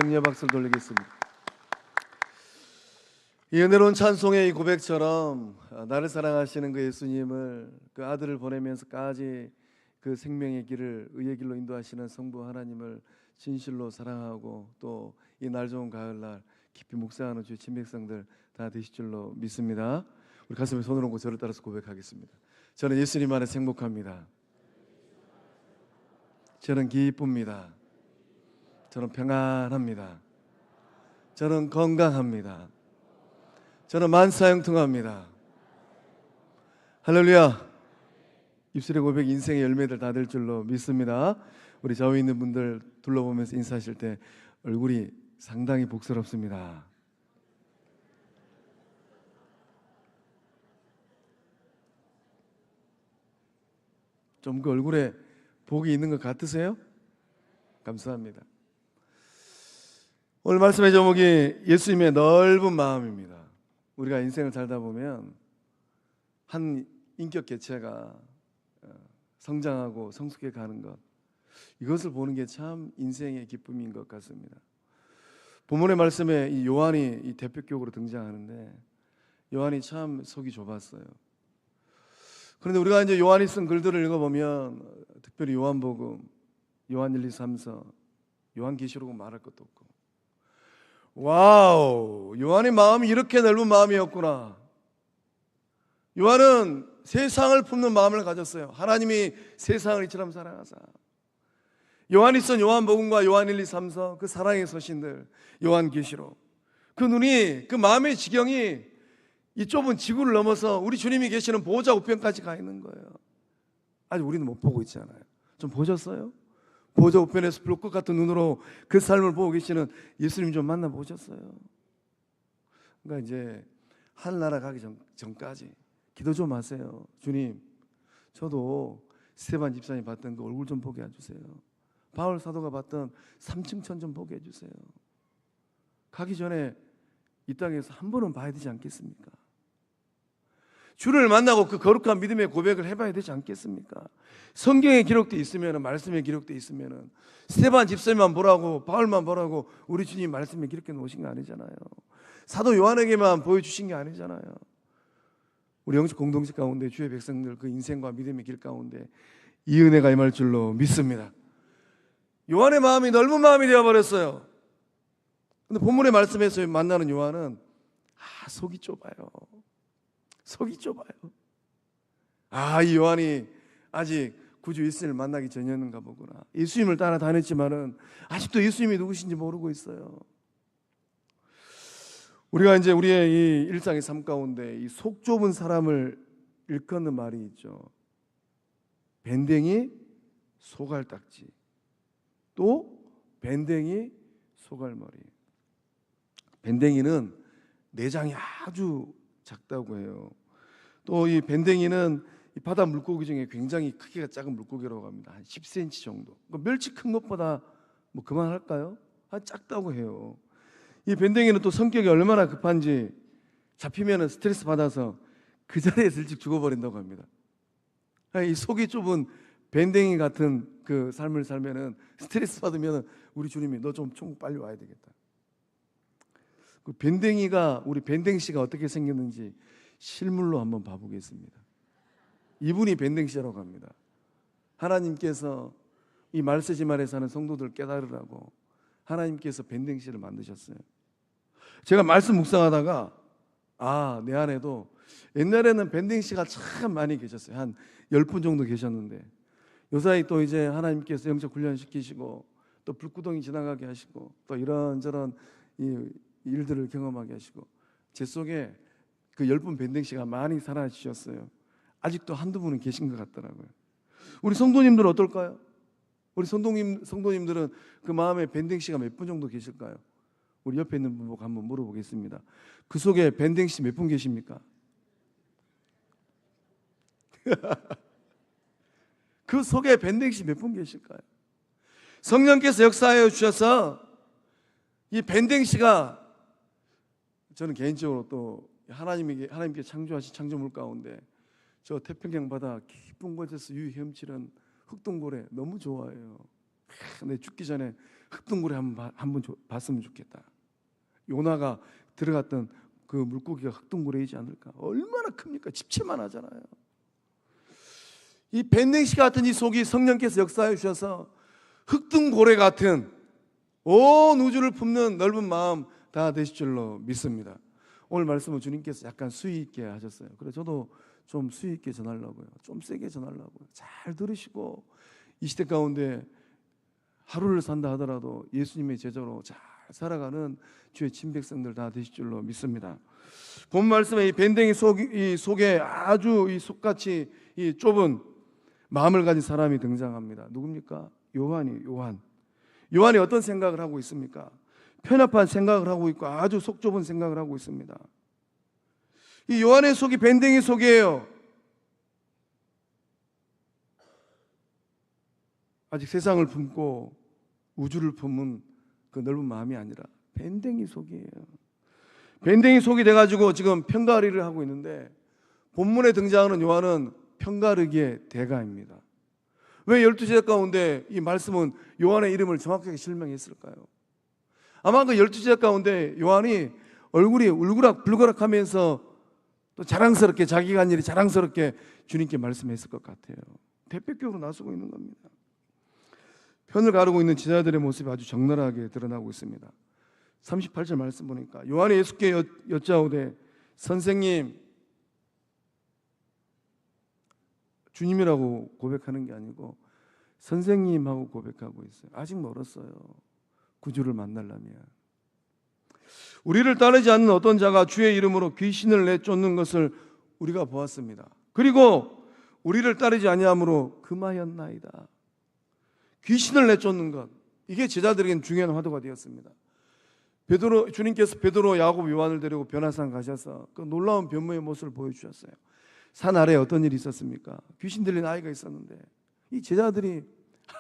격려 박수를 돌리겠습니다. 이 은혜로운 찬송의 이 고백처럼 나를 사랑하시는 그 예수님을, 그 아들을 보내면서까지 그 생명의 길을 의의 길로 인도하시는 성부 하나님을 진실로 사랑하고 또 이 날 좋은 가을날 깊이 묵상하는 주의 친백성들 다 되실 줄로 믿습니다. 우리 가슴에 손을 얹고 저를 따라서 고백하겠습니다. 저는 예수님 안에서 행복합니다. 저는 기쁩니다. 저는 평안합니다. 저는 건강합니다. 저는 만사형통합니다. 할렐루야. 입술의 고백 인생의 열매들 다 될 줄로 믿습니다. 우리 좌우에 있는 분들 둘러보면서 인사하실 때 얼굴이 상당히 복스럽습니다. 좀 그 얼굴에 복이 있는 것 같으세요? 감사합니다. 오늘 말씀의 제목이 예수님의 넓은 마음입니다. 우리가 인생을 살다 보면 한 인격 개체가 성장하고 성숙해 가는 것, 이것을 보는 게 참 인생의 기쁨인 것 같습니다. 본문의 말씀에 이 요한이 이 대표격으로 등장하는데 요한이 참 속이 좁았어요. 그런데 우리가 이제 요한이 쓴 글들을 읽어보면 특별히 요한복음, 요한 1, 2, 3서, 요한계시록은 말할 것도 없고, 와우, 요한의 마음이 이렇게 넓은 마음이었구나. 요한은 세상을 품는 마음을 가졌어요. 하나님이 세상을 이처럼 사랑하사. 요한이 쓴 요한복음과 요한 1, 2, 3서, 그 사랑의 서신들, 요한계시록, 그 눈이, 그 마음의 지경이 이 좁은 지구를 넘어서 우리 주님이 계시는 보호자 우편까지 가 있는 거예요. 아직 우리는 못 보고 있잖아요. 좀 보셨어요? 보호자 우편에서 불꽃 같은 눈으로 그 삶을 보고 계시는 예수님 좀 만나보셨어요? 그러니까 이제 하늘나라 가기 전까지 기도 좀 하세요. 주님, 저도 스테반 집사님 봤던 그 얼굴 좀 보게 해주세요. 바울 사도가 봤던 3층 천 좀 보게 해주세요. 가기 전에 이 땅에서 한 번은 봐야 되지 않겠습니까? 주를 만나고 그 거룩한 믿음의 고백을 해봐야 되지 않겠습니까? 성경에 기록되어 있으면, 말씀에 기록되어 있으면 스테반 집사님만 보라고, 바울만 보라고 우리 주님 말씀에 기록해 놓으신 게 아니잖아요. 사도 요한에게만 보여주신 게 아니잖아요. 우리 영적 공동체 가운데 주의 백성들 그 인생과 믿음의 길 가운데 이 은혜가 임할 줄로 믿습니다. 요한의 마음이 넓은 마음이 되어버렸어요. 근데 본문의 말씀에서 만나는 요한은 속이 좁아요. 속이 좁아요. 이 요한이 아직 구주 예수님을 만나기 전이었는가 보구나. 예수님을 따라다녔지만은 아직도 예수님이 누구신지 모르고 있어요. 우리가 이제 우리의 이 일상의 삶 가운데 이 속 좁은 사람을 일컫는 말이 있죠. 밴댕이, 소갈딱지, 또 밴댕이, 소갈머리. 밴댕이는 내장이 아주 작다고 해요. 또 이 밴댕이는 이 바다 물고기 중에 굉장히 크기가 작은 물고기라고 합니다. 한 10cm 정도. 멸치 큰 것보다 뭐 그만할까요? 작다고 해요. 이 밴댕이는 또 성격이 얼마나 급한지 잡히면 스트레스 받아서 그 자리에서 일찍 죽어버린다고 합니다. 이 속이 좁은 밴댕이 같은 그 삶을 살면은 스트레스 받으면 우리 주님이 너 좀 천국 빨리 와야 되겠다. 그 밴댕이가, 우리 밴댕씨가 어떻게 생겼는지 실물로 한번 봐보겠습니다. 이분이 밴댕씨라고 합니다. 하나님께서 이 말세지말에 사는 성도들 깨달으라고 하나님께서 밴댕씨를 만드셨어요. 제가 말씀 묵상하다가 내 안에도 옛날에는 밴댕씨가 참 많이 계셨어요. 한 10분 정도 계셨는데 요사이 또 이제 하나님께서 영적 훈련 시키시고 또 불구덩이 지나가게 하시고 또 이런저런 이 일들을 경험하게 하시고 제 속에 그 10분 밴댕씨가 많이 사라지셨어요. 아직도 한두 분은 계신 것 같더라고요. 우리 성도님들은 어떨까요? 우리 성도님들은 그 마음에 밴댕씨가 몇 분 정도 계실까요? 우리 옆에 있는 분 보고 한번 물어보겠습니다. 그 속에 밴댕씨 몇 분 계십니까? 그 속에 밴댕씨 몇 분 계실까요? 성령께서 역사하여 주셔서 이 밴댕씨가, 저는 개인적으로 또 하나님께 창조하신 창조물 가운데 저 태평양 바다 깊은 곳에서 유유 헤엄치는 흑동고래 너무 좋아해요. 내 죽기 전에 흑둥고래 한번 봤으면 좋겠다. 요나가 들어갔던 그 물고기가 흑둥고래이지 않을까? 얼마나 큽니까? 집채만 하잖아요. 이 밴댕시 같은 이 속이 성령께서 역사해 주셔서 흑둥고래 같은 온 우주를 품는 넓은 마음 다 되실 줄로 믿습니다. 오늘 말씀은 주님께서 약간 수위 있게 하셨어요. 그래서 저도 좀 수위 있게 전하려고요. 좀 세게 전하려고요. 잘 들으시고 이 시대 가운데 하루를 산다 하더라도 예수님의 제자로 잘 살아가는 주의 친백성들 다 되실 줄로 믿습니다. 본 말씀에 이 밴댕이 속에 아주 이 속같이 이 좁은 마음을 가진 사람이 등장합니다. 누굽니까? 요한이 어떤 생각을 하고 있습니까? 편협한 생각을 하고 있고 아주 속 좁은 생각을 하고 있습니다. 이 요한의 속이 밴댕이 속이에요. 아직 세상을 품고 우주를 품은 그 넓은 마음이 아니라 밴댕이 속이에요. 밴댕이 속이 돼가지고 지금 편가르기를 하고 있는데, 본문에 등장하는 요한은 편가르기의 대가입니다. 왜 12제자 가운데 이 말씀은 요한의 이름을 정확하게 실명했을까요? 아마 그 12제자 가운데 요한이 얼굴이 울그락불그락 하면서 또 자랑스럽게, 자기가 한 일이 자랑스럽게 주님께 말씀했을 것 같아요. 대표격으로 나서고 있는 겁니다. 편을 가르고 있는 제자들의 모습이 아주 적나라하게 드러나고 있습니다. 38절 말씀 보니까 요한이 예수께 여짜오되 선생님, 주님이라고 고백하는 게 아니고 선생님하고 고백하고 있어요. 아직 멀었어요. 구주를 만나려면. 우리를 따르지 않는 어떤 자가 주의 이름으로 귀신을 내쫓는 것을 우리가 보았습니다. 그리고 우리를 따르지 아니함으로 금하였나이다. 귀신을 내쫓는 것, 이게 제자들에게는 중요한 화두가 되었습니다. 주님께서 베드로, 야고보, 요한을 데리고 변화산 가셔서 그 놀라운 변모의 모습을 보여주셨어요. 산 아래에 어떤 일이 있었습니까? 귀신 들린 아이가 있었는데 이 제자들이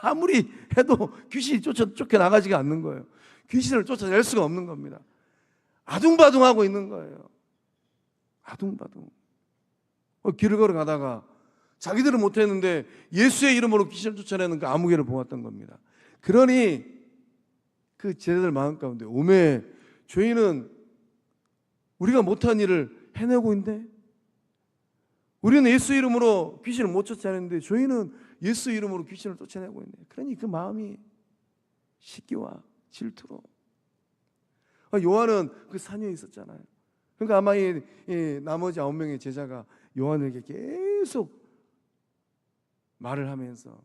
아무리 해도 귀신이 쫓겨나가지가 않는 거예요. 귀신을 쫓아낼 수가 없는 겁니다. 아둥바둥하고 있는 거예요. 아둥바둥. 길을 걸어가다가 자기들은 못했는데 예수의 이름으로 귀신을 쫓아내는 그 아무개를 보았던 겁니다. 그러니 그 제자들 마음 가운데 오매, 저희는 우리가 못한 일을 해내고 있는데, 우리는 예수 이름으로 귀신을 못 쫓아내는데 저희는 예수 이름으로 귀신을 쫓아내고 있네. 그러니 그 마음이 시기와 질투로. 요한은 그 산 위에 있었잖아요. 그러니까 아마 이 나머지 9명의 제자가 요한에게 계속 말을 하면서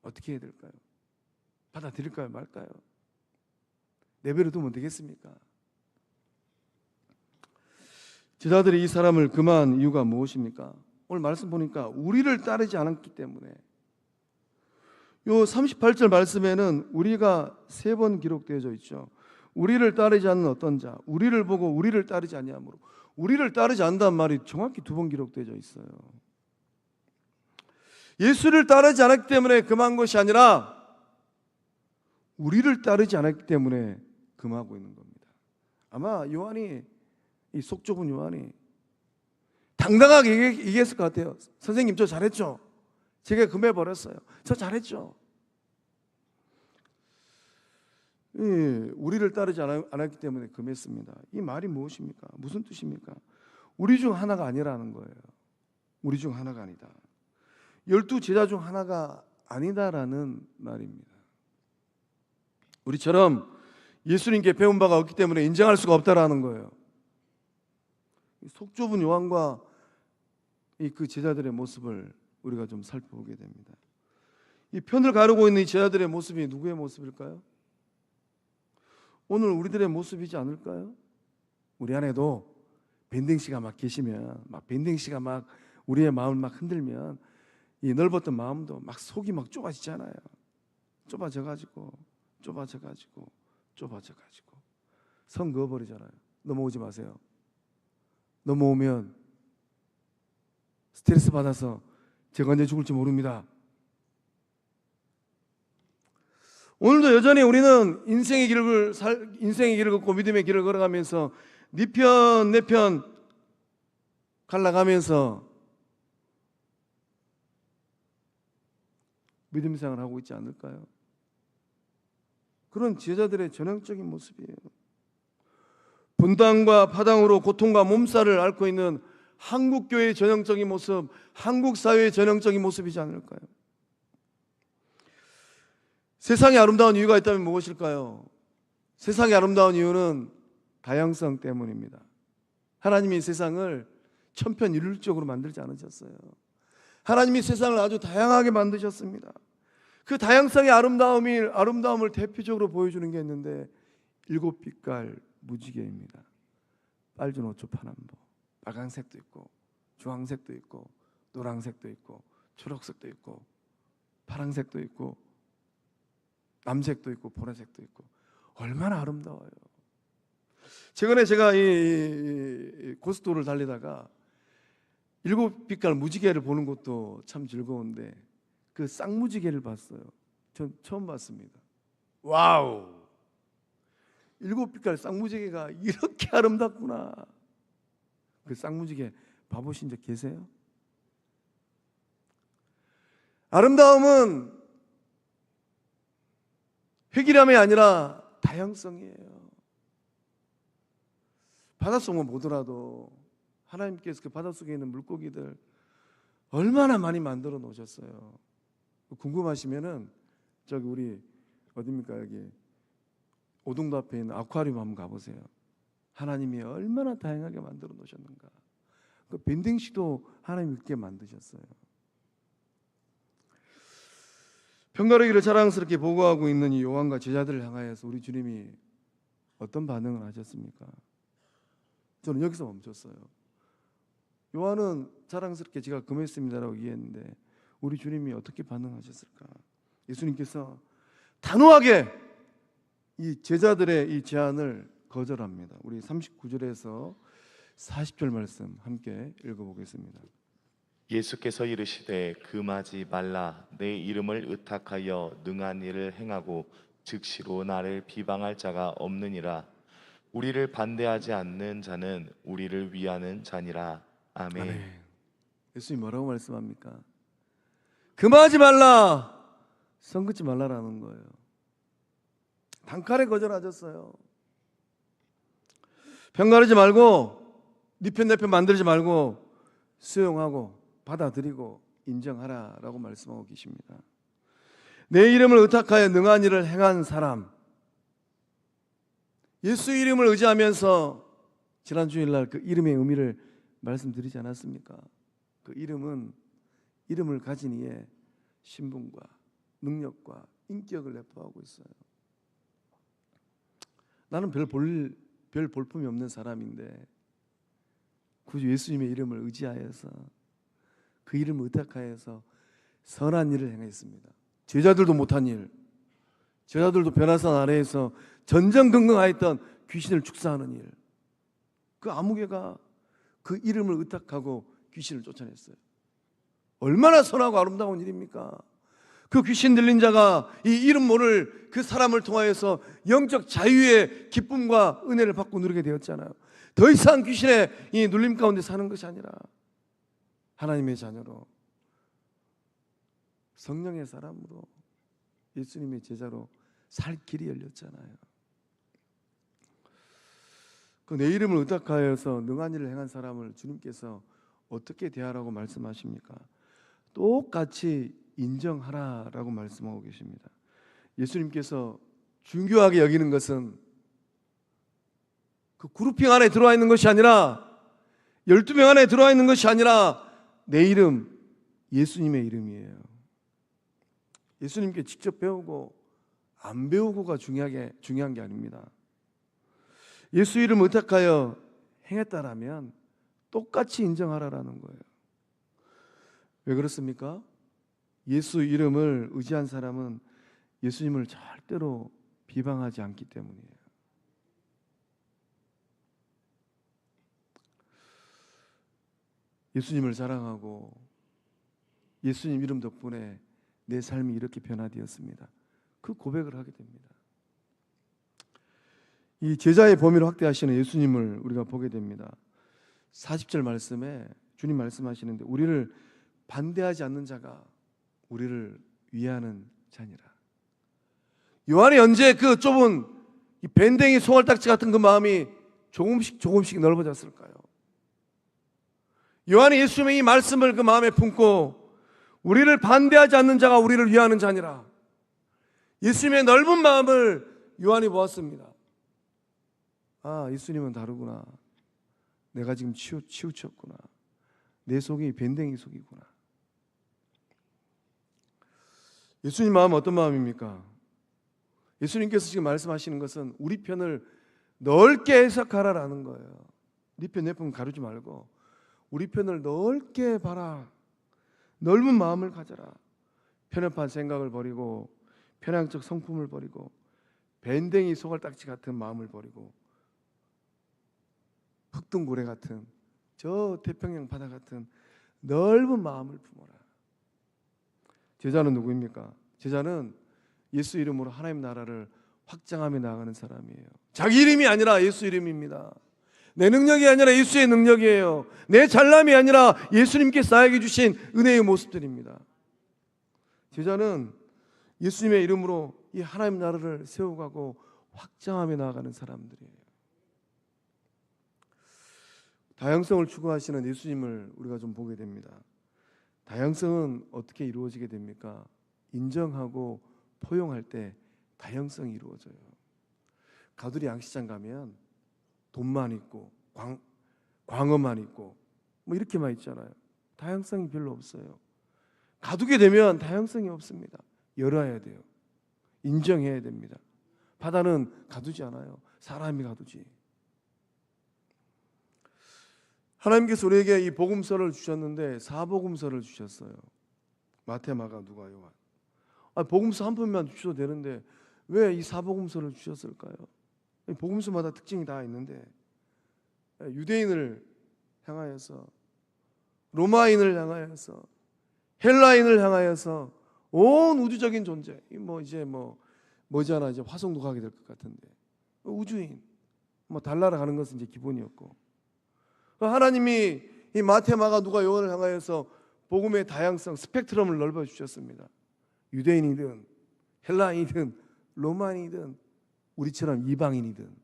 어떻게 해야 될까요? 받아들일까요? 말까요? 내버려 두면 되겠습니까? 제자들이 이 사람을 금한 이유가 무엇입니까? 오늘 말씀 보니까 우리를 따르지 않았기 때문에. 요 38절 말씀에는 우리가 3번 기록되어져 있죠. 우리를 따르지 않는 어떤 자, 우리를 보고 우리를 따르지 아니하므로. 우리를 따르지 않는다는 말이 정확히 2번 기록되어져 있어요. 예수를 따르지 않았기 때문에 금한 것이 아니라 우리를 따르지 않았기 때문에 금하고 있는 겁니다. 아마 요한이, 이 속 좁은 요한이 당당하게 얘기했을 것 같아요. 선생님, 저 잘했죠? 제가 금해버렸어요. 저 잘했죠? 우리를 따르지 않았기 때문에 금했습니다. 이 말이 무엇입니까? 무슨 뜻입니까? 우리 중 하나가 아니라는 거예요. 우리 중 하나가 아니다. 12제자 중 하나가 아니다라는 말입니다. 우리처럼 예수님께 배운 바가 없기 때문에 인정할 수가 없다라는 거예요. 속 좁은 요한과 그 제자들의 모습을 우리가 좀 살펴보게 됩니다. 이 편을 가르고 있는 이 제자들의 모습이 누구의 모습일까요? 오늘 우리들의 모습이지 않을까요? 우리 안에도 밴댕씨가 막 계시면, 밴댕씨가 막 우리의 마음을 막 흔들면 이 넓었던 마음도 막 속이 막 좁아지잖아요. 좁아져가지고 성 그어버리잖아요. 넘어오지 마세요. 넘어오면 스트레스 받아서 제가 언제 죽을지 모릅니다. 오늘도 여전히 우리는 인생의 길을 걷고 믿음의 길을 걸어가면서 네 편, 내 편 갈라가면서 믿음 생활을 하고 있지 않을까요? 그런 제자들의 전형적인 모습이에요. 분당과 파당으로 고통과 몸살을 앓고 있는 한국 교회의 전형적인 모습, 한국 사회의 전형적인 모습이지 않을까요? 세상이 아름다운 이유가 있다면 무엇일까요? 세상이 아름다운 이유는 다양성 때문입니다. 하나님이 세상을 천편일률적으로 만들지 않으셨어요. 하나님이 세상을 아주 다양하게 만드셨습니다. 그 다양성의 아름다움을 대표적으로 보여주는 게 있는데 7빛깔 무지개입니다. 빨주노초 파남보, 빨간색도 있고 주황색도 있고 노란색도 있고 초록색도 있고 파란색도 있고 남색도 있고 보라색도 있고 얼마나 아름다워요. 최근에 제가 이 고속도로를 달리다가 7빛깔 무지개를 보는 것도 참 즐거운데 그 쌍무지개를 봤어요. 전 처음 봤습니다. 와우! 7빛깔 쌍무지개가 이렇게 아름답구나. 그 쌍무지개 봐보신 적 계세요? 아름다움은 획일함이 아니라 다양성이에요. 바닷속만 보더라도 하나님께서 그 바닷속에 있는 물고기들 얼마나 많이 만들어 놓으셨어요. 궁금하시면은 저기 우리 어디입니까? 여기 오동도 앞에 있는 아쿠아리움 한번 가보세요. 하나님이 얼마나 다양하게 만들어 놓으셨는가. 그 밴딩시도 하나님이 그렇게 만드셨어요. 평가르기를 자랑스럽게 보고하고 있는 이 요한과 제자들을 향하여서 우리 주님이 어떤 반응을 하셨습니까? 저는 여기서 멈췄어요. 요한은 자랑스럽게 제가 금했습니다라고 얘기했는데 우리 주님이 어떻게 반응하셨을까? 예수님께서 단호하게 이 제자들의 이 제안을 거절합니다. 우리 39절에서 40절 말씀 함께 읽어보겠습니다. 예수께서 이르시되 금하지 말라. 내 이름을 의탁하여 능한 일을 행하고 즉시로 나를 비방할 자가 없느니라. 우리를 반대하지 않는 자는 우리를 위하는 자니라. 아멘. 아멘. 예수님 뭐라고 말씀합니까? 금하지 말라, 선 긋지 말라라는 거예요. 단칼에 거절하셨어요. 편가르지 말고 네 편 내 편 만들지 말고 수용하고 받아들이고 인정하라라고 말씀하고 계십니다. 내 이름을 의탁하여 능한 일을 행한 사람, 예수 이름을 의지하면서 지난 주일날 그 이름의 의미를 말씀드리지 않았습니까? 그 이름을 가진 이의 신분과 능력과 인격을 내포하고 있어요. 나는 별 볼품이 없는 사람인데 굳이 예수님의 이름을 의지하여서 그 이름을 의탁하여서 선한 일을 행했습니다. 제자들도 못한 일, 제자들도 변화산 아래에서 전전긍긍하였던 귀신을 축사하는 일, 그 아무개가 그 이름을 의탁하고 귀신을 쫓아냈어요. 얼마나 선하고 아름다운 일입니까? 그 귀신 들린 자가 이 이름 모를 그 사람을 통하여서 영적 자유의 기쁨과 은혜를 받고 누리게 되었잖아요. 더 이상 귀신의 이 눌림 가운데 사는 것이 아니라 하나님의 자녀로, 성령의 사람으로, 예수님의 제자로 살 길이 열렸잖아요. 그 내 이름을 의탁하여서 능한 일을 행한 사람을 주님께서 어떻게 대하라고 말씀하십니까? 똑같이 인정하라라고 말씀하고 계십니다. 예수님께서 중요하게 여기는 것은 그 그룹핑 안에 들어와 있는 것이 아니라, 12명 안에 들어와 있는 것이 아니라 내 이름, 예수님의 이름이에요. 예수님께 직접 배우고 안 배우고가 중요한 게 아닙니다. 예수 이름 의탁하여 행했다라면 똑같이 인정하라라는 거예요. 왜 그렇습니까? 예수 이름을 의지한 사람은 예수님을 절대로 비방하지 않기 때문이에요. 예수님을 사랑하고 예수님 이름 덕분에 내 삶이 이렇게 변화되었습니다. 그 고백을 하게 됩니다. 이 제자의 범위를 확대하시는 예수님을 우리가 보게 됩니다. 40절 말씀에 주님 말씀하시는데 우리를 반대하지 않는 자가 우리를 위하는 자니라. 요한이 언제 그 좁은 이 밴댕이 송알딱지 같은 그 마음이 조금씩 넓어졌을까요? 요한이 예수님의 이 말씀을 그 마음에 품고 우리를 반대하지 않는 자가 우리를 위하는 자니라. 예수님의 넓은 마음을 요한이 보았습니다. 아, 예수님은 다르구나. 내가 지금 치우쳤구나. 내 속이 밴댕이 속이구나. 예수님 마음은 어떤 마음입니까? 예수님께서 지금 말씀하시는 것은 우리 편을 넓게 해석하라라는 거예요. 네 편, 내 편 가르지 말고 우리 편을 넓게 봐라. 넓은 마음을 가져라. 편협한 생각을 버리고 편향적 성품을 버리고 밴댕이 소갈딱지 같은 마음을 버리고 흑둥고래 같은 저 태평양 바다 같은 넓은 마음을 품어라. 제자는 누구입니까? 제자는 예수 이름으로 하나님 나라를 확장하며 나아가는 사람이에요. 자기 이름이 아니라 예수 이름입니다. 내 능력이 아니라 예수의 능력이에요. 내 잘남이 아니라 예수님께서 나에게 주신 은혜의 모습들입니다. 제자는 예수님의 이름으로 이 하나님 나라를 세워가고 확장하며 나아가는 사람들이에요. 다양성을 추구하시는 예수님을 우리가 좀 보게 됩니다. 다양성은 어떻게 이루어지게 됩니까? 인정하고 포용할 때 다양성이 이루어져요. 가두리 양식장 가면 돈만 있고 광어만 있고 뭐 이렇게만 있잖아요. 다양성이 별로 없어요. 가두게 되면 다양성이 없습니다. 열어야 돼요. 인정해야 됩니다. 바다는 가두지 않아요. 사람이 가두지. 하나님께서 우리에게 이 복음서를 주셨는데 사복음서를 주셨어요. 마태, 마가, 누가, 요한. 복음서 한 편만 주셔도 되는데 왜 이 사복음서를 주셨을까요? 복음서마다 특징이 다 있는데 유대인을 향하여서, 로마인을 향하여서, 헬라인을 향하여서 온 우주적인 존재, 뭐잖아, 이제 화성도 가게 될 것 같은데 우주인, 달나라 가는 것은 이제 기본이었고, 하나님이 이 마태, 마가, 누가, 요한을 향하여서 복음의 다양성, 스펙트럼을 넓어 주셨습니다. 유대인이든 헬라인이든 로마인이든 우리처럼 이방인이든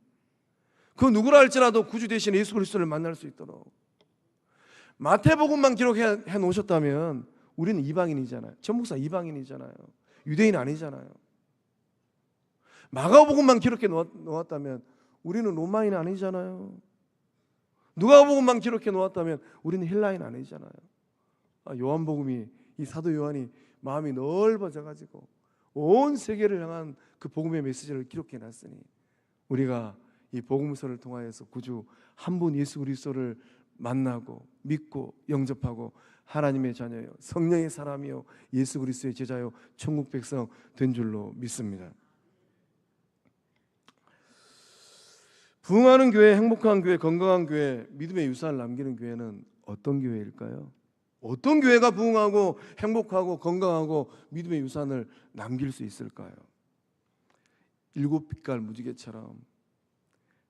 그 누구라 할지라도 구주 되신 예수 그리스도를 만날 수 있도록 마태복음만 기록해 놓으셨다면 우리는 이방인이잖아요. 전 목사 이방인이잖아요. 유대인 아니잖아요. 마가복음만 기록해 놓았다면 우리는 로마인 아니잖아요. 누가복음만 기록해 놓았다면 우리는 헬라인 아니잖아요. 요한복음이, 이 사도 요한이 마음이 넓어져 가지고 온 세계를 향한 그 복음의 메시지를 기록해 놨으니 우리가 이 복음서를 통하여서 구주 한 분 예수 그리스도를 만나고 믿고 영접하고 하나님의 자녀요, 성령의 사람이요, 예수 그리스도의 제자요, 천국 백성 된 줄로 믿습니다. 부흥하는 교회, 행복한 교회, 건강한 교회, 믿음의 유산을 남기는 교회는 어떤 교회일까요? 어떤 교회가 부흥하고 행복하고 건강하고 믿음의 유산을 남길 수 있을까요? 일곱 빛깔 무지개처럼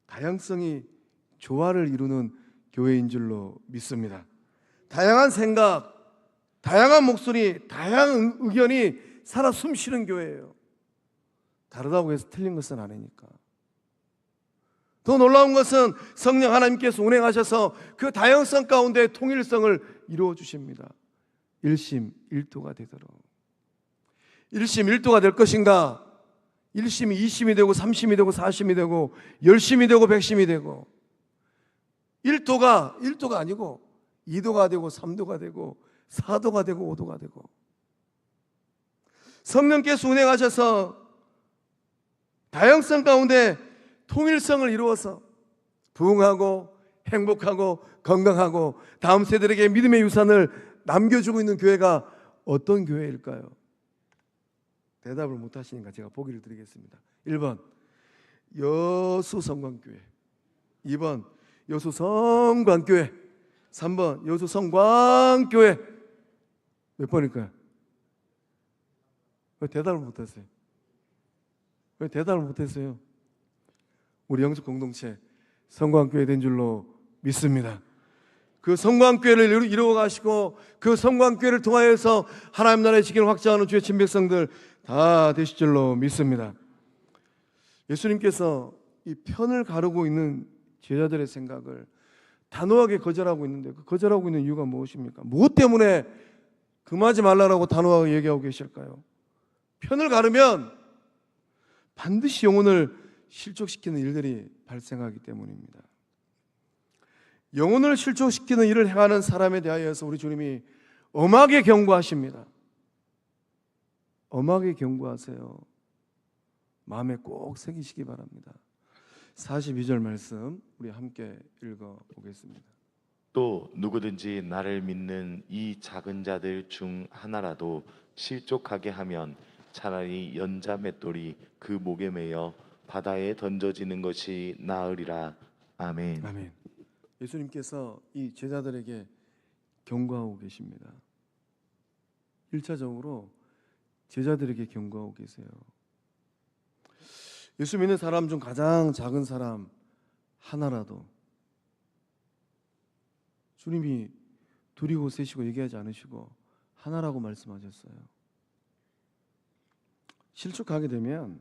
다양성이 조화를 이루는 교회인 줄로 믿습니다. 다양한 생각, 다양한 목소리, 다양한 의견이 살아 숨쉬는 교회예요. 다르다고 해서 틀린 것은 아니니까. 더 놀라운 것은 성령 하나님께서 운행하셔서 그 다양성 가운데 통일성을 이루어 주십니다. 일심일도가 되도록. 일심일도가 될 것인가? 일심이 이심이 되고 삼심이 되고 사심이 되고 열심이 되고 백심이 되고, 일도가 아니고 2도가 되고 3도가 되고 4도가 되고 5도가 되고, 성령께서 운행하셔서 다양성 가운데 통일성을 이루어서 부흥하고 행복하고 건강하고 다음 세대에게 믿음의 유산을 남겨주고 있는 교회가 어떤 교회일까요? 대답을 못하시니까 제가 보기를 드리겠습니다. 1번 여수성광교회, 2번 여수성광교회, 3번 여수성광교회. 몇 번일까요? 왜 대답을 못했어요? 왜 대답을 못했어요? 우리 영적 공동체 성광교회 된 줄로 믿습니다. 그 성광교회를 이루어 가시고 그 성광교회를 통하여서 하나님 나라의 지기를 확장하는 주의 친백성들 다 되실 줄로 믿습니다. 예수님께서 이 편을 가르고 있는 제자들의 생각을 단호하게 거절하고 있는데, 그 거절하고 있는 이유가 무엇입니까? 무엇 때문에 금하지 말라라고 단호하게 얘기하고 계실까요? 편을 가르면 반드시 영혼을 실족시키는 일들이 발생하기 때문입니다. 영혼을 실족시키는 일을 행하는 사람에 대하여서 우리 주님이 엄하게 경고하십니다. 엄하게 경고하세요. 마음에 꼭 새기시기 바랍니다. 42절 말씀 우리 함께 읽어보겠습니다. 또 누구든지 나를 믿는 이 작은 자들 중 하나라도 실족하게 하면 차라리 연자 맷돌이 그 목에 매여 바다에 던져지는 것이 나으리라. 아멘. 아멘. 예수님께서 이 제자들에게 경고하고 계십니다. 1차적으로 제자들에게 경고하고 계세요. 예수 믿는 사람 중 가장 작은 사람 하나라도 주님이 둘이고 셋이고 얘기하지 않으시고 하나라고 말씀하셨어요. 실족하게 되면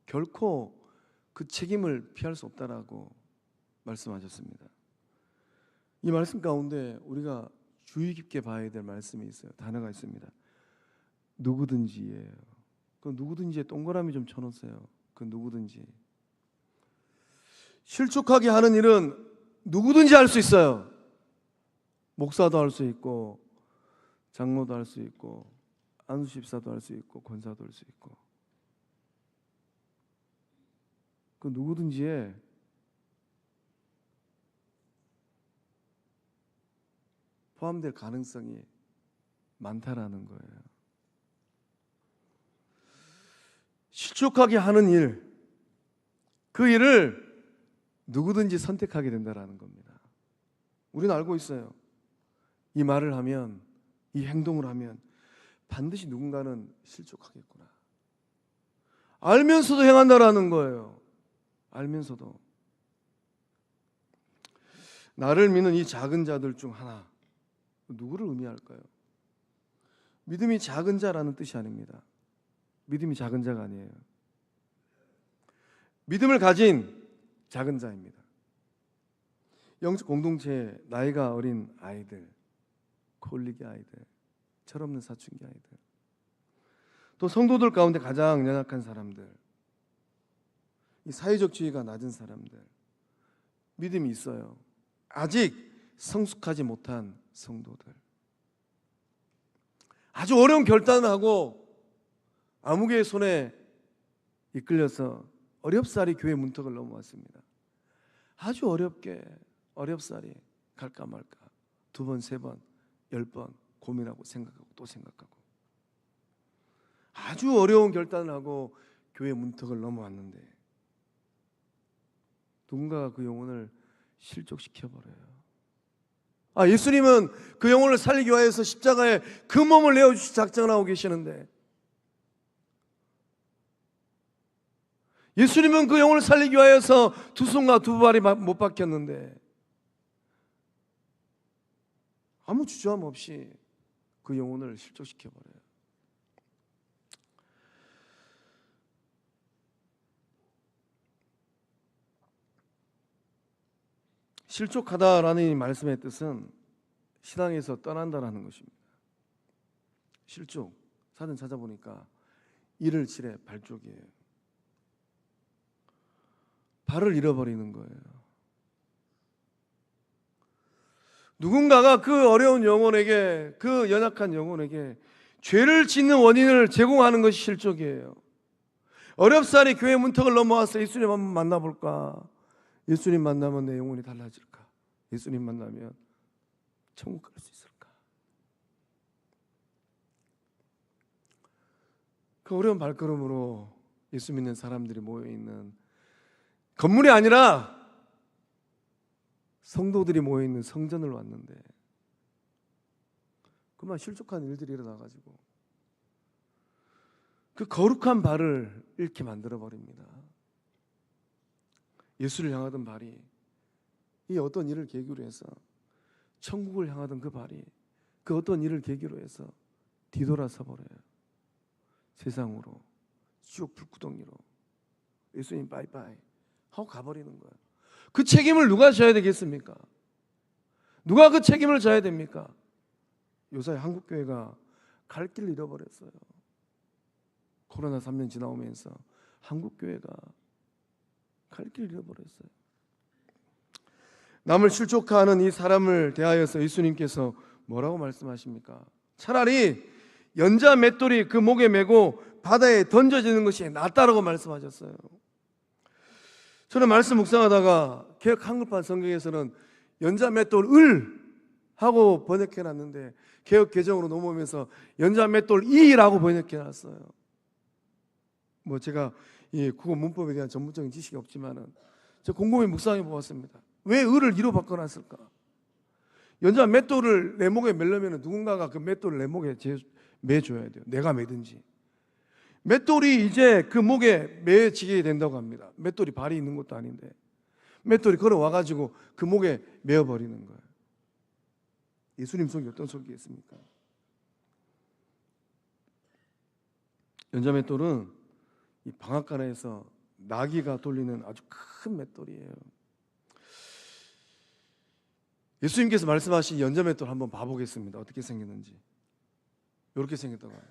결코 그 책임을 피할 수 없다라고 말씀하셨습니다. 이 말씀 가운데 우리가 주의 깊게 봐야 될 말씀이 있어요. 단어가 있습니다. 누구든지예요. 그 누구든지에 동그라미 좀 쳐놓으세요. 그 누구든지. 실족하게 하는 일은 누구든지 할 수 있어요. 목사도 할 수 있고 장로도 할 수 있고 안수집사도 할 수 있고 권사도 할 수 있고, 그 누구든지에 포함될 가능성이 많다라는 거예요. 실족하게 하는 일, 그 일을 누구든지 선택하게 된다라는 겁니다. 우리는 알고 있어요. 이 말을 하면, 이 행동을 하면 반드시 누군가는 실족하겠구나. 알면서도 행한다라는 거예요. 알면서도. 나를 믿는 이 작은 자들 중 하나, 누구를 의미할까요? 믿음이 작은 자라는 뜻이 아닙니다. 믿음이 작은 자가 아니에요. 믿음을 가진 작은 자입니다. 영적 공동체의 나이가 어린 아이들, 콜리기 아이들, 철없는 사춘기 아이들, 또 성도들 가운데 가장 연약한 사람들, 이 사회적 지위가 낮은 사람들, 믿음이 있어요. 아직 성숙하지 못한 성도들, 아주 어려운 결단을 하고 아무개의 손에 이끌려서 어렵사리 교회 문턱을 넘어왔습니다. 아주 어렵사리 갈까 말까 2번, 3번, 10번 고민하고 생각하고 또 생각하고 아주 어려운 결단을 하고 교회 문턱을 넘어왔는데 누군가가 그 영혼을 실족시켜버려요. 예수님은 그 영혼을 살리기 위해서 십자가에 그 몸을 내어주시 작정을 하고 계시는데, 예수님은 그 영혼을 살리기 위해서 2손과 2발이 못 박혔는데 아무 주저함 없이 그 영혼을 실족시켜버려요. 실족하다라는 이 말씀의 뜻은 신앙에서 떠난다라는 것입니다. 실족, 사전 찾아보니까 이를 칠해 발족이에요. 발을 잃어버리는 거예요. 누군가가 그 어려운 영혼에게, 그 연약한 영혼에게 죄를 짓는 원인을 제공하는 것이 실족이에요. 어렵사리 교회 문턱을 넘어와서 예수님 한번 만나볼까? 예수님 만나면 내 영혼이 달라질까? 예수님 만나면 천국 갈 수 있을까? 그 어려운 발걸음으로 예수 믿는 사람들이 모여있는 건물이 아니라 성도들이 모여있는 성전을 왔는데 그만 실족한 일들이 일어나가지고 그 거룩한 발을 잃게 만들어버립니다. 예수를 향하던 발이 이 어떤 일을 계기로 해서 천국을 향하던 그 발이 그 어떤 일을 계기로 해서 뒤돌아서 버려요. 세상으로, 지옥 불구덩이로, 예수님 바이바이 하고 가버리는 거예요. 그 책임을 누가 져야 되겠습니까? 누가 그 책임을 져야 됩니까? 요새 한국교회가 갈 길을 잃어버렸어요. 코로나 3년 지나오면서 한국교회가 갈 길을 잃어버렸어요. 남을 실족하는 이 사람을 대하여서 예수님께서 뭐라고 말씀하십니까? 차라리 연자 맷돌이 그 목에 메고 바다에 던져지는 것이 낫다라고 말씀하셨어요. 저는 말씀 묵상하다가 개역 한글판 성경에서는 연자 맷돌을 하고 번역해 놨는데 개역 개정으로 넘어오면서 연자 맷돌 이라고 번역해 놨어요. 뭐 제가 이 국어 문법에 대한 전문적인 지식이 없지만은 저 곰곰이 묵상해 보았습니다. 왜 을을 이로 바꿔놨을까? 연자 맷돌을 내 목에 매려면 누군가가 그 맷돌을 내 목에 매줘야 돼요. 내가 매든지. 맷돌이 이제 그 목에 매지게 된다고 합니다. 맷돌이 발이 있는 것도 아닌데 맷돌이 걸어와가지고 그 목에 매어버리는 거예요. 예수님 속이 어떤 속이겠습니까? 연자 맷돌은 이 방앗간에서 나귀가 돌리는 아주 큰 맷돌이에요. 예수님께서 말씀하신 연자 맷돌 한번 봐보겠습니다. 어떻게 생겼는지. 이렇게 생겼다고 해요.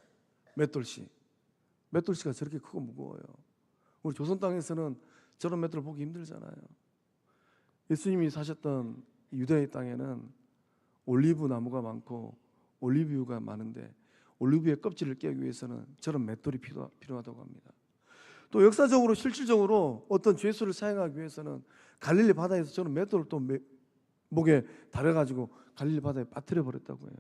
맷돌씨가 저렇게 크고 무거워요. 우리 조선 땅에서는 저런 맷돌 보기 힘들잖아요. 예수님이 사셨던 유대의 땅에는 올리브 나무가 많고 올리브유가 많은데 올리브유의 껍질을 깨기 위해서는 저런 맷돌이 필요하다고 합니다. 또 역사적으로 실질적으로 어떤 죄수를 사용하기 위해서는 갈릴리 바다에서 저런 맷돌을 또 목에 달아가지고 갈릴리 바다에 빠뜨려 버렸다고 해요.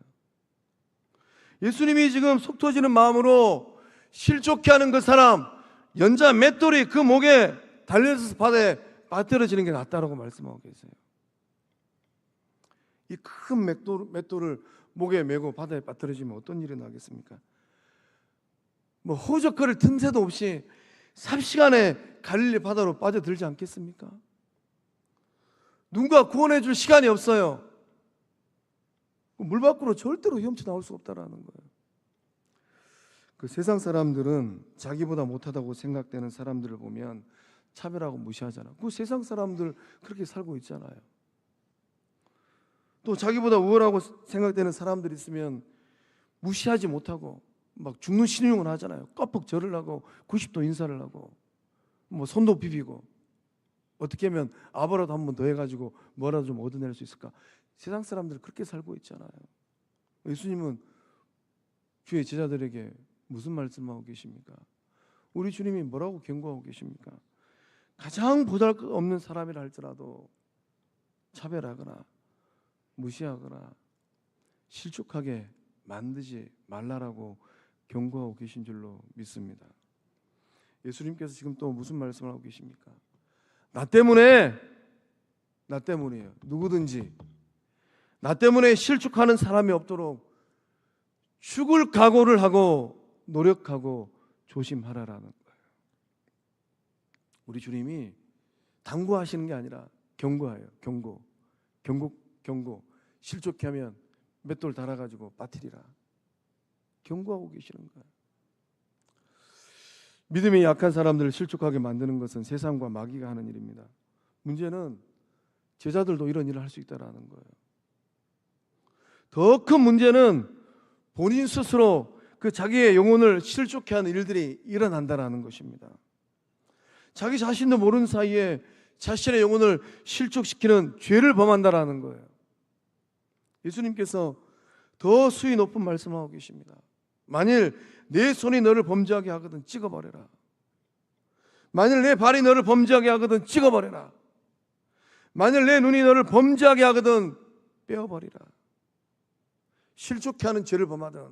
예수님이 지금 속 터지는 마음으로 실족해 하는 그 사람 연자 맷돌이 그 목에 달려서 바다에 빠뜨려지는 게 낫다라고 말씀하고 계세요. 이 큰 맷돌을 목에 메고 바다에 빠뜨려지면 어떤 일이 나겠습니까? 뭐 호적거릴 틈새도 없이 삽시간에 갈릴리 바다로 빠져들지 않겠습니까? 누군가 구원해 줄 시간이 없어요. 물 밖으로 절대로 헤엄쳐 나올 수 없다라는 거예요. 그 세상 사람들은 자기보다 못하다고 생각되는 사람들을 보면 차별하고 무시하잖아요. 그 세상 사람들 그렇게 살고 있잖아요. 또 자기보다 우월하고 생각되는 사람들이 있으면 무시하지 못하고 막 죽는 신용을 하잖아요. 껍벅 절을 하고 90도 인사를 하고 뭐 손도 비비고 어떻게 하면 아버라도 한 번 더 해가지고 뭐라도 좀 얻어낼 수 있을까? 세상 사람들 그렇게 살고 있잖아요. 예수님은 주의 제자들에게 무슨 말씀하고 계십니까? 우리 주님이 뭐라고 경고하고 계십니까? 가장 보잘것없는 사람이라 할지라도 차별하거나 무시하거나 실족하게 만들지 말라라고 경고하고 계신 줄로 믿습니다. 예수님께서 지금 또 무슨 말씀을 하고 계십니까? 나 때문에요. 누구든지 나 때문에 실족하는 사람이 없도록 죽을 각오를 하고 노력하고 조심하라라는 거예요. 우리 주님이 당부하시는 게 아니라 경고해요. 경고. 실족해 하면 맷돌 달아가지고 빠뜨리라. 경고하고 계시는 거예요. 믿음이 약한 사람들을 실족하게 만드는 것은 세상과 마귀가 하는 일입니다. 문제는 제자들도 이런 일을 할 수 있다는 거예요. 더 큰 문제는 본인 스스로 그 자기의 영혼을 실족해 하는 일들이 일어난다는 것입니다. 자기 자신도 모르는 사이에 자신의 영혼을 실족시키는 죄를 범한다는 거예요. 예수님께서 더 수위 높은 말씀을 하고 계십니다. 만일 내 손이 너를 범죄하게 하거든 찍어버려라. 만일 내 발이 너를 범죄하게 하거든 찍어버려라. 만일 내 눈이 너를 범죄하게 하거든 빼어버리라. 실족해 하는 죄를 범하든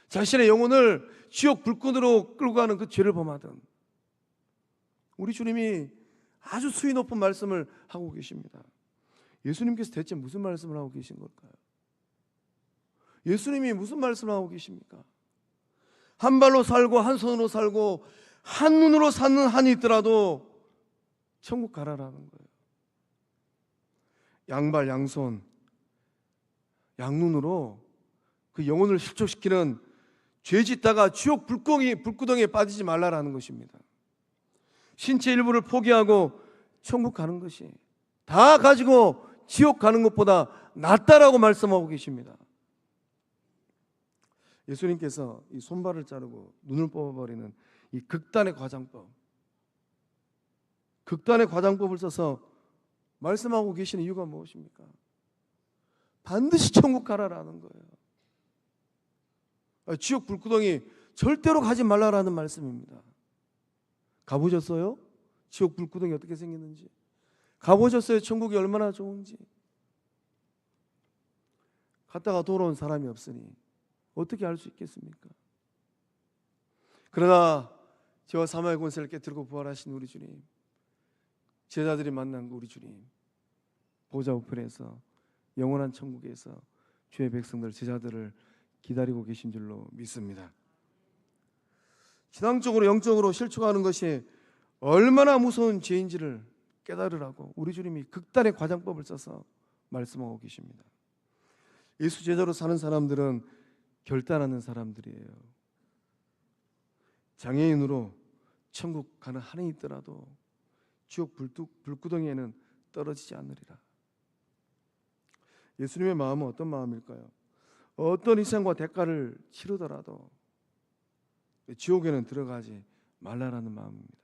자신의 영혼을 지옥 불끈으로 끌고 가는 그 죄를 범하든 우리 주님이 아주 수위 높은 말씀을 하고 계십니다. 예수님께서 대체 무슨 말씀을 하고 계신 걸까요? 예수님이 무슨 말씀을 하고 계십니까? 한 발로 살고 한 손으로 살고 한 눈으로 사는 한이 있더라도 천국 가라라는 거예요. 양발 양손 양눈으로 그 영혼을 실족시키는 죄 짓다가 지옥 불구덩이에 빠지지 말라라는 것입니다. 신체 일부를 포기하고 천국 가는 것이 다 가지고 지옥 가는 것보다 낫다라고 말씀하고 계십니다. 예수님께서 이 손발을 자르고 눈을 뽑아버리는 이 극단의 과장법을 써서 말씀하고 계시는 이유가 무엇입니까? 반드시 천국 가라라는 거예요. 지옥 불구덩이 절대로 가지 말라라는 말씀입니다. 가보셨어요? 지옥 불구덩이 어떻게 생겼는지? 가보셨어요? 천국이 얼마나 좋은지? 갔다가 돌아온 사람이 없으니 어떻게 알 수 있겠습니까? 그러나 저와 사마의 권세를 깨뜨리고 부활하신 우리 주님, 제자들이 만난 우리 주님, 보좌 우편에서 영원한 천국에서 주의 백성들, 제자들을 기다리고 계신 줄로 믿습니다. 신앙적으로 영적으로 실추하는 것이 얼마나 무서운 죄인지를 깨달으라고 우리 주님이 극단의 과장법을 써서 말씀하고 계십니다. 예수 제자로 사는 사람들은 결단하는 사람들이에요. 장애인으로 천국 가는 한이 있더라도 지옥 불구덩이에는 떨어지지 않으리라. 예수님의 마음은 어떤 마음일까요? 어떤 희생과 대가를 치르더라도 지옥에는 들어가지 말라라는 마음입니다.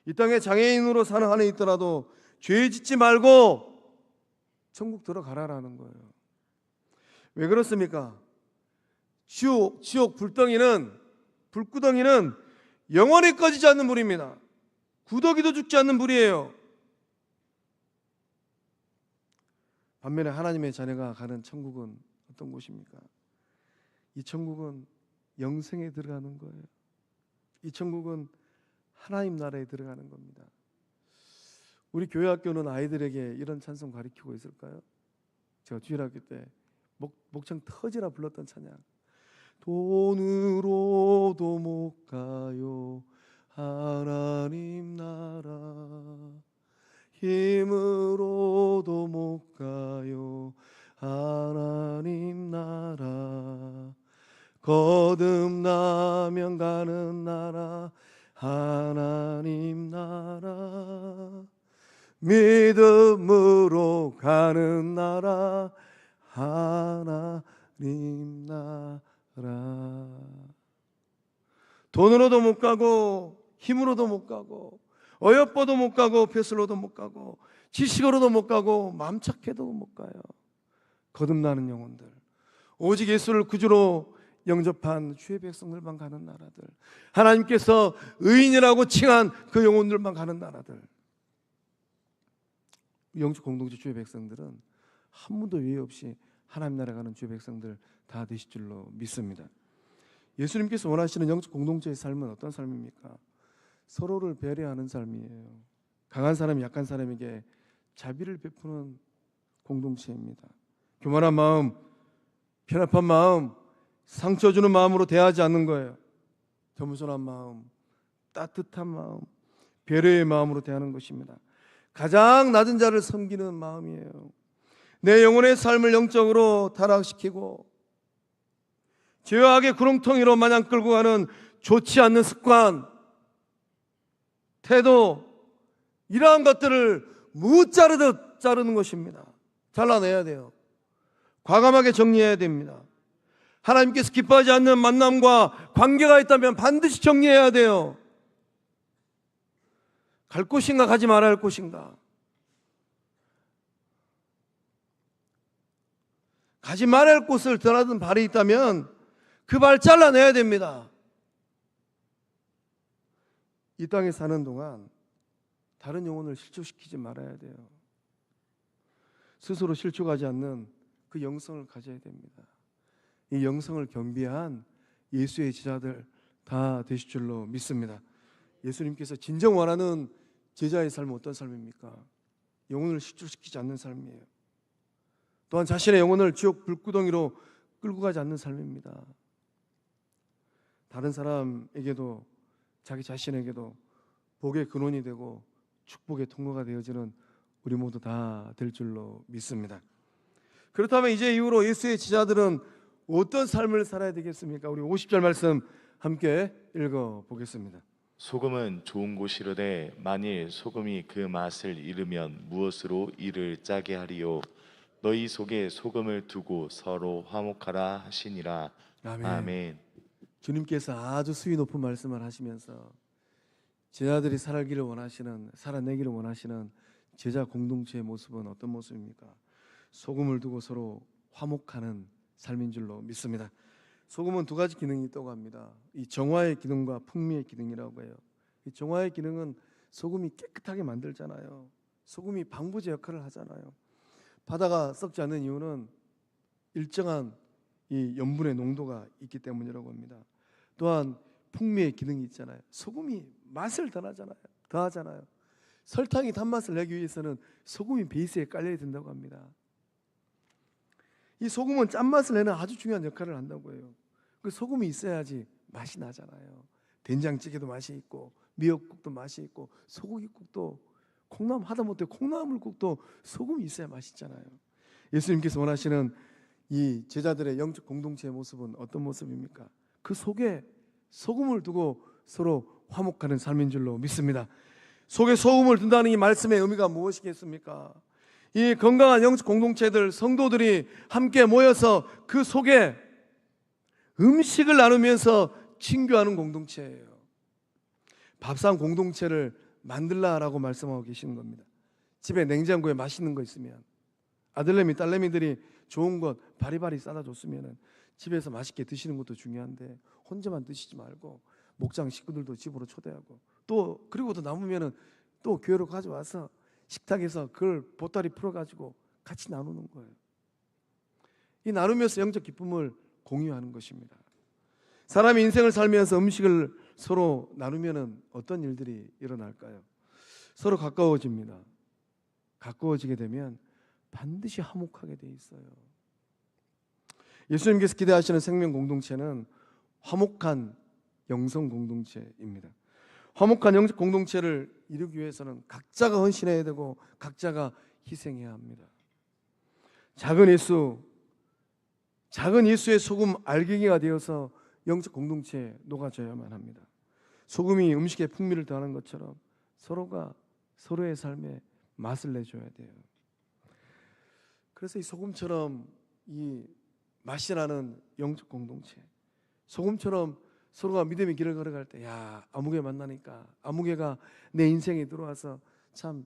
이 땅에 장애인으로 사는 한이 있더라도 죄 짓지 말고 천국 들어가라라는 거예요. 왜 그렇습니까? 지옥 불구덩이는 영원히 꺼지지 않는 불입니다. 구더기도 죽지 않는 불이에요. 반면에 하나님의 자녀가 가는 천국은 어떤 곳입니까? 이 천국은 영생에 들어가는 거예요. 이 천국은 하나님 나라에 들어가는 겁니다. 우리 교회 학교는 아이들에게 이런 찬송 가르치고 있을까요? 제가 주일학교 때 목청 터지라 불렀던 찬양. 돈으로도 못 가요 하나님 나라, 힘으로도 못 가요 하나님 나라, 거듭나면 가는 나라 하나님 나라, 믿음으로 가는 나라 하나님 나라. 돈으로도 못 가고 힘으로도 못 가고 어여뻐도 못 가고 벼슬로도 못 가고 지식으로도 못 가고 마음 착해도 못 가요. 거듭나는 영혼들, 오직 예수를 구주로 영접한 주의 백성들만 가는 나라들, 하나님께서 의인이라고 칭한 그 영혼들만 가는 나라들, 영적 공동체 주의 백성들은 한 분도 예외 없이 하나님 나라 가는 주의 백성들 다 되실 줄로 믿습니다. 예수님께서 원하시는 영적 공동체의 삶은 어떤 삶입니까? 서로를 배려하는 삶이에요. 강한 사람이 약한 사람에게 자비를 베푸는 공동체입니다. 교만한 마음, 편협한 마음, 상처 주는 마음으로 대하지 않는 거예요. 겸손한 마음, 따뜻한 마음, 배려의 마음으로 대하는 것입니다. 가장 낮은 자를 섬기는 마음이에요. 내 영혼의 삶을 영적으로 타락시키고 죄와 악의 구렁텅이로 마냥 끌고 가는 좋지 않는 습관, 태도, 이러한 것들을 무자르듯 자르는 것입니다. 잘라내야 돼요. 과감하게 정리해야 됩니다. 하나님께서 기뻐하지 않는 만남과 관계가 있다면 반드시 정리해야 돼요. 갈 곳인가 가지 말아야 할 곳인가, 가지 말아야 할 곳을 드나든 발이 있다면 그 발 잘라내야 됩니다. 이 땅에 사는 동안 다른 영혼을 실족시키지 말아야 돼요. 스스로 실족하지 않는 그 영성을 가져야 됩니다. 이 영성을 겸비한 예수의 제자들 다 되실 줄로 믿습니다. 예수님께서 진정 원하는 제자의 삶은 어떤 삶입니까? 영혼을 실족시키지 않는 삶이에요. 또한 자신의 영혼을 지옥 불구덩이로 끌고 가지 않는 삶입니다. 다른 사람에게도 자기 자신에게도 복의 근원이 되고 축복의 통로가 되어지는 우리 모두 다 될 줄로 믿습니다. 그렇다면 이제 이후로 예수의 제자들은 어떤 삶을 살아야 되겠습니까? 우리 50절 말씀 함께 읽어보겠습니다. 소금은 좋은 곳이로되 만일 소금이 그 맛을 잃으면 무엇으로 이를 짜게 하리요. 너희 속에 소금을 두고 서로 화목하라 하시니라. 아멘. 아멘. 주님께서 아주 수위 높은 말씀을 하시면서 제자들이 살아내기를 원하시는 제자 공동체의 모습은 어떤 모습입니까? 소금을 두고 서로 화목하는 삶인 줄로 믿습니다. 소금은 두 가지 기능이 있다고 합니다. 이 정화의 기능과 풍미의 기능이라고 해요. 이 정화의 기능은 소금이 깨끗하게 만들잖아요. 소금이 방부제 역할을 하잖아요. 바다가 썩지 않는 이유는 일정한 이 염분의 농도가 있기 때문이라고 합니다. 또한 풍미의 기능이 있잖아요. 소금이 맛을 더하잖아요. 설탕이 단맛을 내기 위해서는 소금이 베이스에 깔려야 된다고 합니다. 이 소금은 짠맛을 내는 아주 중요한 역할을 한다고 해요. 그 소금이 있어야지 맛이 나잖아요. 된장찌개도 맛이 있고 미역국도 맛이 있고 소고기국도 하다못해 콩나물국도 소금이 있어야 맛있잖아요. 예수님께서 원하시는 이 제자들의 영적 공동체의 모습은 어떤 모습입니까? 그 속에 소금을 두고 서로 화목하는 삶인 줄로 믿습니다. 속에 소금을 둔다는 이 말씀의 의미가 무엇이겠습니까? 이 건강한 영적 공동체들, 성도들이 함께 모여서 그 속에 음식을 나누면서 친교하는 공동체예요. 밥상 공동체를 만들라라고 말씀하고 계시는 겁니다. 집에 냉장고에 맛있는 거 있으면 아들내미, 딸내미들이 좋은 것 바리바리 싸다 줬으면 집에서 맛있게 드시는 것도 중요한데 혼자만 드시지 말고 목장 식구들도 집으로 초대하고 또 그리고 또 남으면 또 교회로 가져와서 식탁에서 그걸 보따리 풀어가지고 같이 나누는 거예요. 이 나누면서 영적 기쁨을 공유하는 것입니다. 사람이 인생을 살면서 음식을 서로 나누면 어떤 일들이 일어날까요? 서로 가까워집니다. 가까워지게 되면 반드시 화목하게 돼 있어요. 예수님께서 기대하시는 생명 공동체는 화목한 영성 공동체입니다. 화목한 영적 공동체를 이루기 위해서는 각자가 헌신해야 되고 각자가 희생해야 합니다. 작은 예수의 소금 알갱이가 되어서 영적 공동체에 녹아져야만 합니다. 소금이 음식에 풍미를 더하는 것처럼 서로가 서로의 삶에 맛을 내줘야 돼요. 그래서 이 소금처럼 이 맛이 나는 영적 공동체, 소금처럼 서로가 믿음의 길을 걸어갈 때, 야, 아무개 만나니까 아무개가 내 인생에 들어와서 참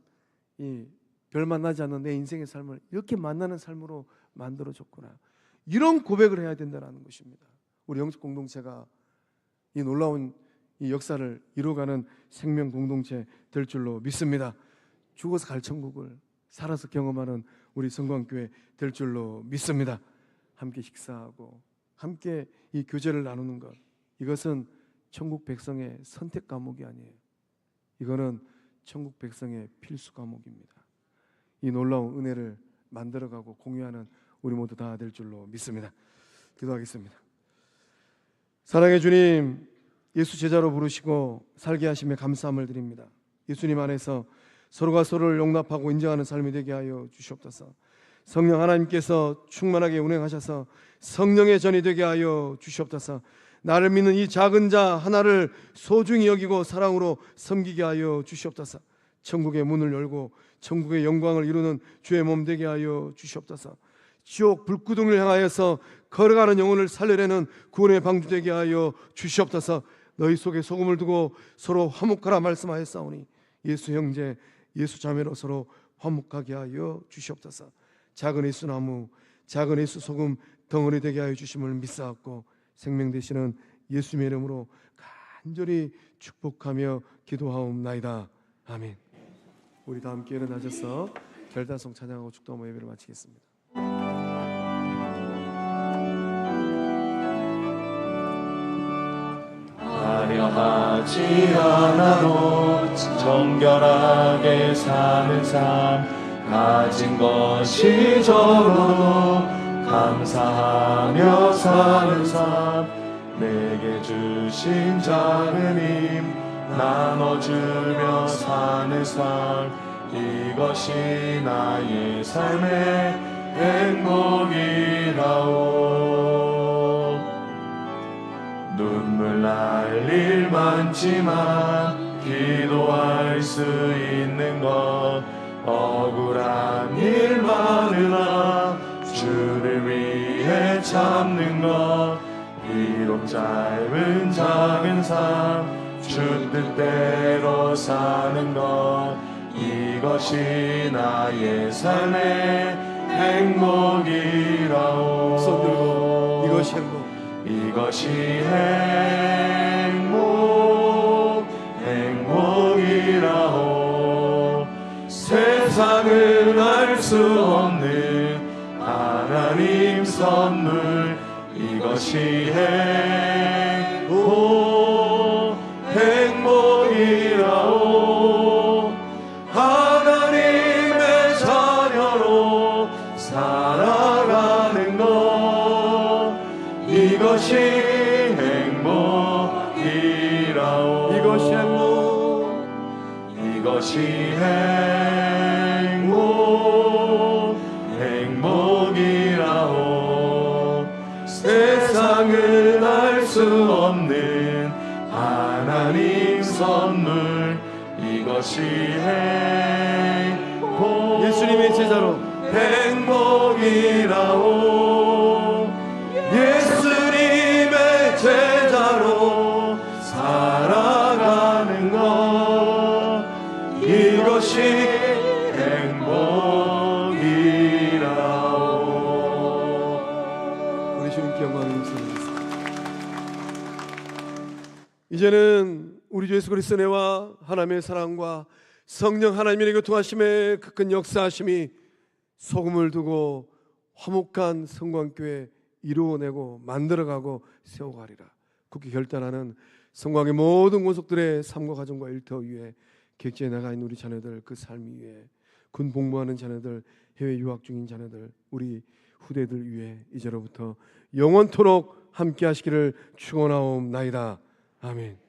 이 별 만나지 않는 내 인생의 삶을 이렇게 만나는 삶으로 만들어줬구나. 이런 고백을 해야 된다는 것입니다. 우리 영적 공동체가 이 놀라운 이 역사를 이루어가는 생명 공동체 될 줄로 믿습니다. 죽어서 갈 천국을 살아서 경험하는 우리 성광교회 될 줄로 믿습니다. 함께 식사하고 함께 이 교제를 나누는 것, 이것은 천국 백성의 선택 과목이 아니에요. 이거는 천국 백성의 필수 과목입니다. 이 놀라운 은혜를 만들어가고 공유하는 우리 모두 다 될 줄로 믿습니다. 기도하겠습니다. 사랑의 주님, 예수 제자로 부르시고 살게 하심에 감사함을 드립니다. 예수님 안에서 서로가 서로를 용납하고 인정하는 삶이 되게 하여 주시옵소서. 성령 하나님께서 충만하게 운행하셔서 성령의 전이 되게 하여 주시옵소서. 나를 믿는 이 작은 자 하나를 소중히 여기고 사랑으로 섬기게 하여 주시옵소서. 천국의 문을 열고 천국의 영광을 이루는 주의 몸 되게 하여 주시옵소서. 지옥 불구덩이를 향하여서 걸어가는 영혼을 살려내는 구원의 방주 되게 하여 주시옵소서. 너희 속에 소금을 두고 서로 화목하라 말씀하였사오니 예수 형제 예수 자매로 서로 화목하게 하여 주시옵소서. 작은 예수 나무, 작은 예수 소금 덩어리 되게 하여 주심을 믿사옵고 생명 되시는 예수님의 이름으로 간절히 축복하며 기도하옵나이다. 아멘. 우리 다 함께 일어나셔서 결단성 찬양하고 축도하며 예배를 마치겠습니다. 화려하지 않아도 정결하게 사는 삶, 가진 것이 적어도 감사하며 사는 삶, 내게 주신 작은 힘 나눠주며 사는 삶, 이것이 나의 삶의 행복이라오. 눈물 눈물 날 일 많지만 기도할 수 있는 것 억울한 일 많으나 주를 위해 참는 것 비록 짧은 작은 삶 주 뜻대로 사는 것 이것이 나의 삶의 행복이라오. 손 들고 이것이 행복. 이것이 행복이라오. 세상은 알 수 없는 하나님 선물 이것이 행복이라오. 하나님의 자녀로 살아가는 것 이것이 행복이라오. 이것이 행복. 이것이 행복이라오. 세상은 알 수 없는 하나님 선물 이것이 예수님의 제자로 행복이라오. 예수님의 제자로 살아가는 것 이것이 행복이라오. 우리 주님께 영광을 돌리겠습니다. 이제는 우리 주 예수 그리스도의 은혜와 하나님의 사랑과 성령 하나님의 교통하심의 그 큰 역사하심이 소금을 두고 화목한 성광교회 이루어내고 만들어가고 세워가리라. 굳게 결단하는 성광의 모든 권속들의 삶과 가정과 일터 위에 객지에 나가 있는 우리 자녀들 그 삶 위에 군 복무하는 자녀들 해외 유학 중인 자녀들 우리 후대들 위에 이제로부터 영원토록 함께 하시기를 축원하옵나이다. 아멘.